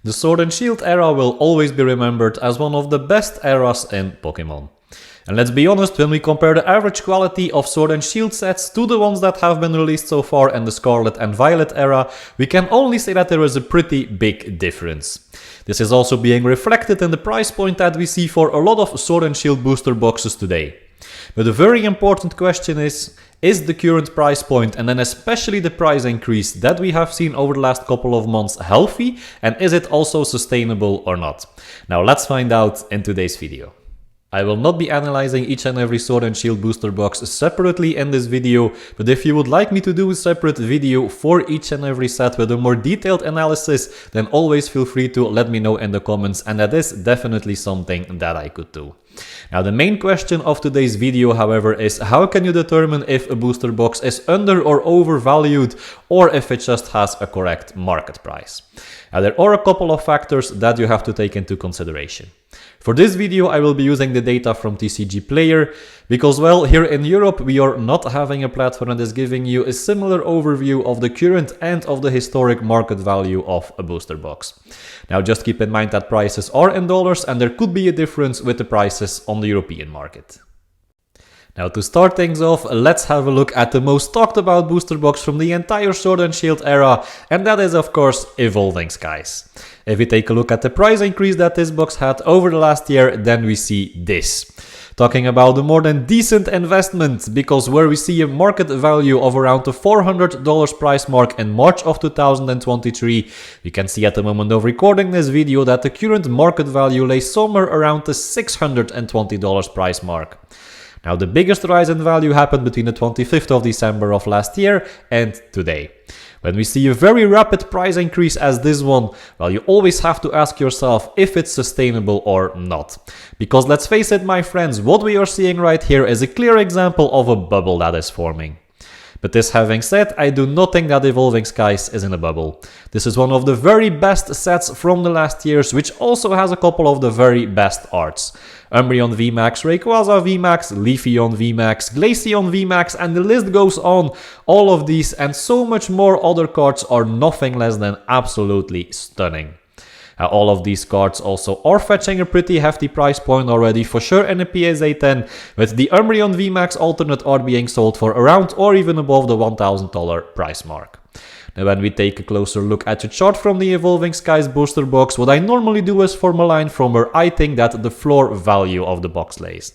The Sword and Shield era will always be remembered as one of the best eras in Pokemon. And let's be honest, when we compare the average quality of Sword and Shield sets to the ones that have been released so far in the Scarlet and Violet era, we can only say that there is a pretty big difference. This is also being reflected in the price point that we see for a lot of Sword and Shield booster boxes today. But the very important question is the current price point, and then especially the price increase that we have seen over the last couple of months, healthy, and is it also sustainable or not? Now let's find out in today's video. I will not be analyzing each and every Sword and Shield booster box separately in this video, but if you would like me to do a separate video for each and every set with a more detailed analysis, then always feel free to let me know in the comments, and that is definitely something that I could do. Now the main question of today's video, however, is how can you determine if a booster box is under or overvalued, or if it just has a correct market price? Now there are a couple of factors that you have to take into consideration. For this video I will be using the data from TCG Player, because well, here in Europe we are not having a platform that is giving you a similar overview of the current and of the historic market value of a booster box. Now just keep in mind that prices are in dollars and there could be a difference with the prices on the European market. Now to start things off, let's have a look at the most talked about booster box from the entire Sword and Shield era, and that is of course EvolvingSkies. If we take a look at the price increase that this box had over the last year, then we see this. Talking about a more than decent investment, because where we see a market value of around the $400 price mark in March of 2023, we can see at the moment of recording this video that the current market value lays somewhere around the $620 price mark. Now the biggest rise in value happened between the 25th of December of last year and today. When we see a very rapid price increase as this one, well, you always have to ask yourself if it's sustainable or not. Because let's face it, my friends, what we are seeing right here is a clear example of a bubble that is forming. But this having said, I do not think that EvolvingSkies is in a bubble. This is one of the very best sets from the last years, which also has a couple of the very best arts. Umbreon VMAX, Rayquaza VMAX, Leafeon VMAX, Glaceon VMAX, and the list goes on. All of these and so much more other cards are nothing less than absolutely stunning. All of these cards also are fetching a pretty hefty price point already, for sure in a PSA 10, with the Umbreon VMAX alternate art being sold for around or even above the $1,000 price mark. Now when we take a closer look at the chart from the EvolvingSkies booster box, what I normally do is form a line from where I think that the floor value of the box lays.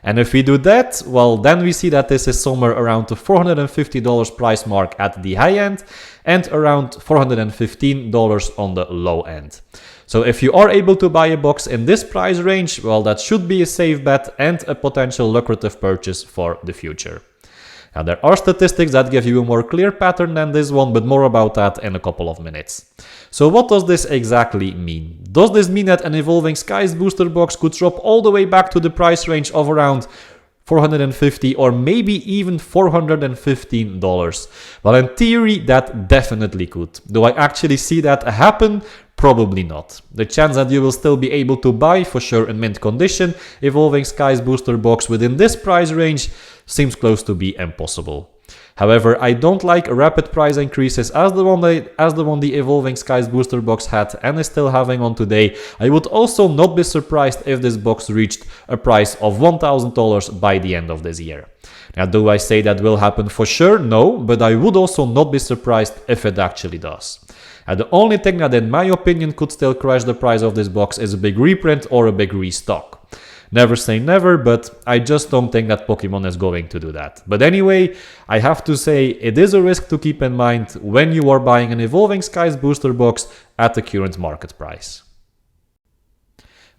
And if we do that, well, then we see that this is somewhere around the $450 price mark at the high end and around $415 on the low end. So if you are able to buy a box in this price range, well, that should be a safe bet and a potential lucrative purchase for the future. Now there are statistics that give you a more clear pattern than this one, but more about that in a couple of minutes. So what does this exactly mean? Does this mean that an EvolvingSkies booster box could drop all the way back to the price range of around $450 or maybe even $415? Well, in theory, that definitely could. Do I actually see that happen? Probably not. The chance that you will still be able to buy, for sure in mint condition, EvolvingSkies booster box within this price range seems close to be impossible. However, I don't like rapid price increases as the one the EvolvingSkies booster box had and is still having on today. I would also not be surprised if this box reached a price of $1,000 by the end of this year. Now, do I say that will happen for sure? No, but I would also not be surprised if it actually does. And the only thing that in my opinion could still crash the price of this box is a big reprint or a big restock. Never say never, but I just don't think that Pokemon is going to do that. But anyway, I have to say it is a risk to keep in mind when you are buying an EvolvingSkies booster box at the current market price.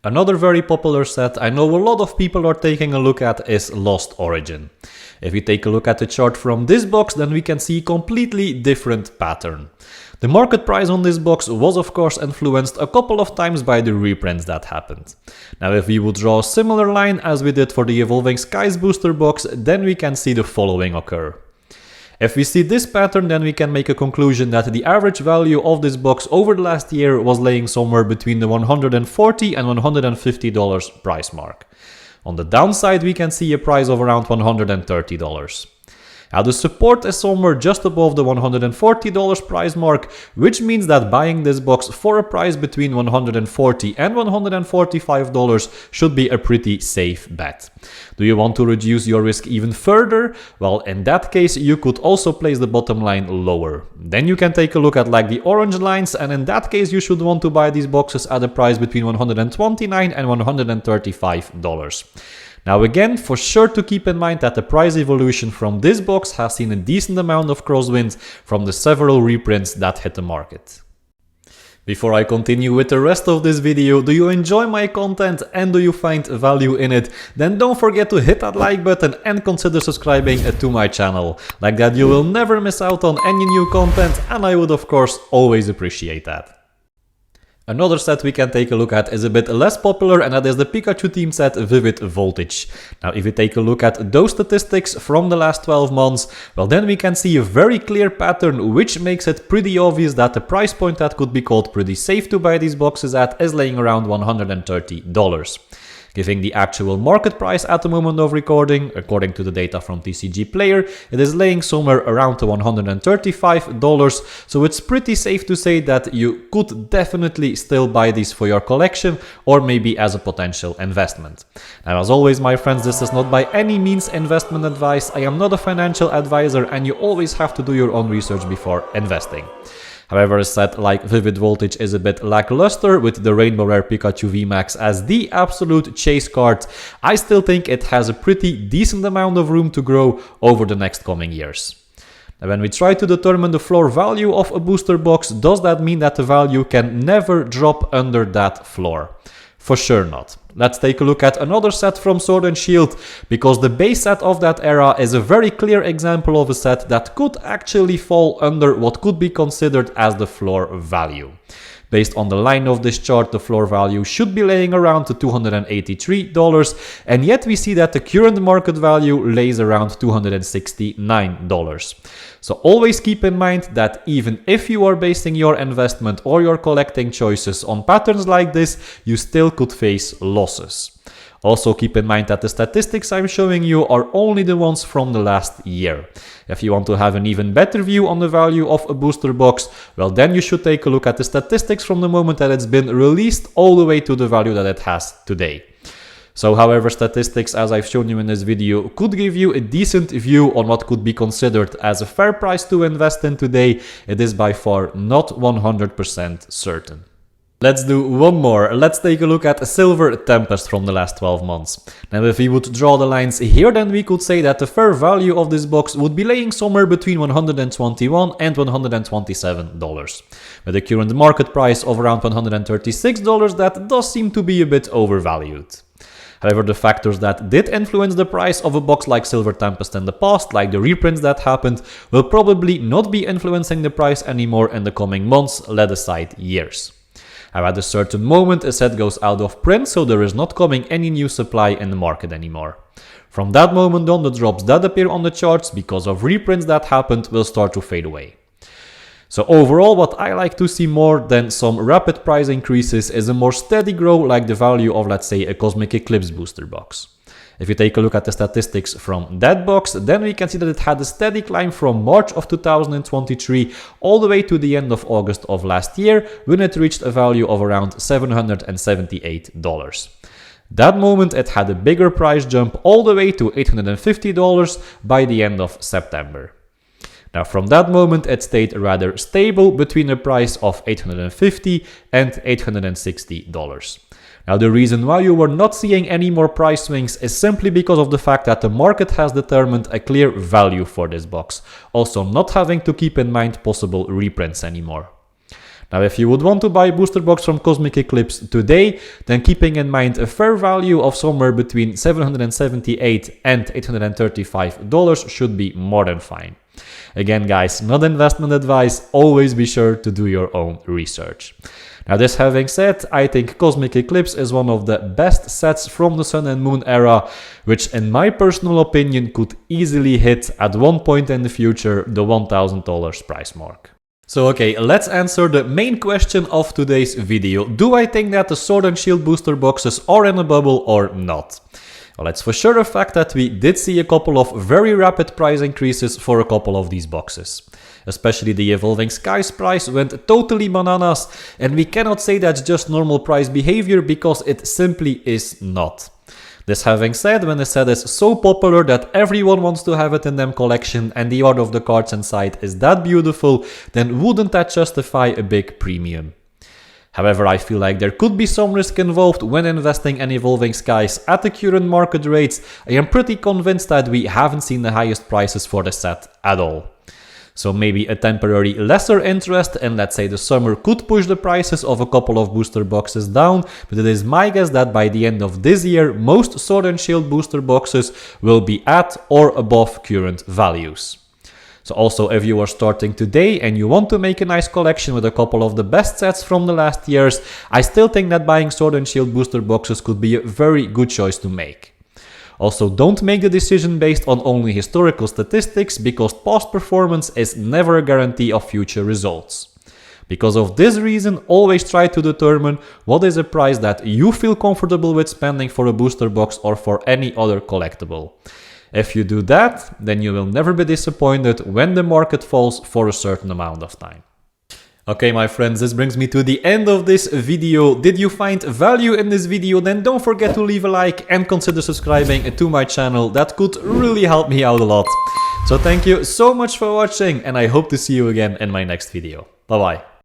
Another very popular set I know a lot of people are taking a look at is Lostorigin. If we take a look at the chart from this box, then we can see a completely different pattern. The market price on this box was of course influenced a couple of times by the reprints that happened. Now if we would draw a similar line as we did for the EvolvingSkies booster box, then we can see the following occur. If we see this pattern, then we can make a conclusion that the average value of this box over the last year was laying somewhere between the $140 and $150 price mark. On the downside, we can see a price of around $130. Now the support is somewhere just above the $140 price mark, which means that buying this box for a price between $140 and $145 should be a pretty safe bet. Do you want to reduce your risk even further? Well, in that case, you could also place the bottom line lower. Then you can take a look at like the orange lines, and in that case, you should want to buy these boxes at a price between $129 and $135. Now again, for sure to keep in mind that the price evolution from this box has seen a decent amount of crosswinds from the several reprints that hit the market. Before I continue with the rest of this video, do you enjoy my content and do you find value in it? Then don't forget to hit that like button and consider subscribing to my channel. Like that you will never miss out on any new content, and I would of course always appreciate that. Another set we can take a look at is a bit less popular, and that is the Pikachu team set Vivid Voltage. Now if we take a look at those statistics from the last 12 months, well then we can see a very clear pattern which makes it pretty obvious that the price point that could be called pretty safe to buy these boxes at is laying around $130. Giving the actual market price at the moment of recording, according to the data from TCG Player, it is laying somewhere around the $135, so it's pretty safe to say that you could definitely still buy these for your collection or maybe as a potential investment. Now as always my friends, this is not by any means investment advice, I am not a financial advisor and you always have to do your own research before investing. However, a set like Vivid Voltage is a bit lackluster, with the Rainbow Rare Pikachu VMAX as the absolute chase card. I still think it has a pretty decent amount of room to grow over the next coming years. Now, when we try to determine the floor value of a booster box, does that mean that the value can never drop under that floor? For sure not. Let's take a look at another set from Sword and Shield, because the base set of that era is a very clear example of a set that could actually fall under what could be considered as the floor value. Based on the line of this chart, the floor value should be laying around to $283, and yet we see that the current market value lays around $269. So always keep in mind that even if you are basing your investment or your collecting choices on patterns like this, you still could face losses. Also keep in mind that the statistics I'm showing you are only the ones from the last year. If you want to have an even better view on the value of a booster box, well then you should take a look at the statistics from the moment that it's been released all the way to the value that it has today. So however, statistics as I've shown you in this video could give you a decent view on what could be considered as a fair price to invest in today, it is by far not 100% certain. Let's do one more. Let's take a look at Silver Tempest from the last 12 months. Now if we would draw the lines here, then we could say that the fair value of this box would be laying somewhere between $121 and $127. With a current market price of around $136, that does seem to be a bit overvalued. However, the factors that did influence the price of a box like Silver Tempest in the past, like the reprints that happened, will probably not be influencing the price anymore in the coming months, let aside years. Now, at a certain moment, a set goes out of print, so there is not coming any new supply in the market anymore. From that moment on, the drops that appear on the charts because of reprints that happened will start to fade away. So overall, what I like to see more than some rapid price increases is a more steady growth, like the value of, let's say, a Cosmic Eclipse booster box. If you take a look at the statistics from that box, then we can see that it had a steady climb from March of 2023 all the way to the end of August of last year, when it reached a value of around $778. That moment it had a bigger price jump all the way to $850 by the end of September. Now from that moment it stayed rather stable between a price of $850 and $860. Now the reason why you were not seeing any more price swings is simply because of the fact that the market has determined a clear value for this box, also not having to keep in mind possible reprints anymore. Now if you would want to buy a booster box from Cosmic Eclipse today, then keeping in mind a fair value of somewhere between $778 and $835 should be more than fine. Again guys, not investment advice, always be sure to do your own research. Now this having said, I think Cosmic Eclipse is one of the best sets from the Sun and Moon era, which in my personal opinion could easily hit at one point in the future the $1,000 price mark. So okay, let's answer the main question of today's video. Do I think that the Sword and Shield booster boxes are in a bubble or not? Well, it's for sure a fact that we did see a couple of very rapid price increases for a couple of these boxes. Especially the EvolvingSkies price went totally bananas, and we cannot say that's just normal price behavior because it simply is not. This having said, when a set is so popular that everyone wants to have it in their collection and the art of the cards inside is that beautiful, then wouldn't that justify a big premium? However, I feel like there could be some risk involved when investing in EvolvingSkies at the current market rates. I am pretty convinced that we haven't seen the highest prices for the set at all. So maybe a temporary lesser interest in, let's say, the summer could push the prices of a couple of booster boxes down, but it is my guess that by the end of this year, most Sword and Shield booster boxes will be at or above current values. So also, if you are starting today and you want to make a nice collection with a couple of the best sets from the last years, I still think that buying Sword and Shield booster boxes could be a very good choice to make. Also, don't make the decision based on only historical statistics, because past performance is never a guarantee of future results. Because of this reason, always try to determine what is a price that you feel comfortable with spending for a booster box or for any other collectible. If you do that, then you will never be disappointed when the market falls for a certain amount of time. Okay, my friends, this brings me to the end of this video. Did you find value in this video? Then don't forget to leave a like and consider subscribing to my channel. That could really help me out a lot. So thank you so much for watching, and I hope to see you again in my next video. Bye bye.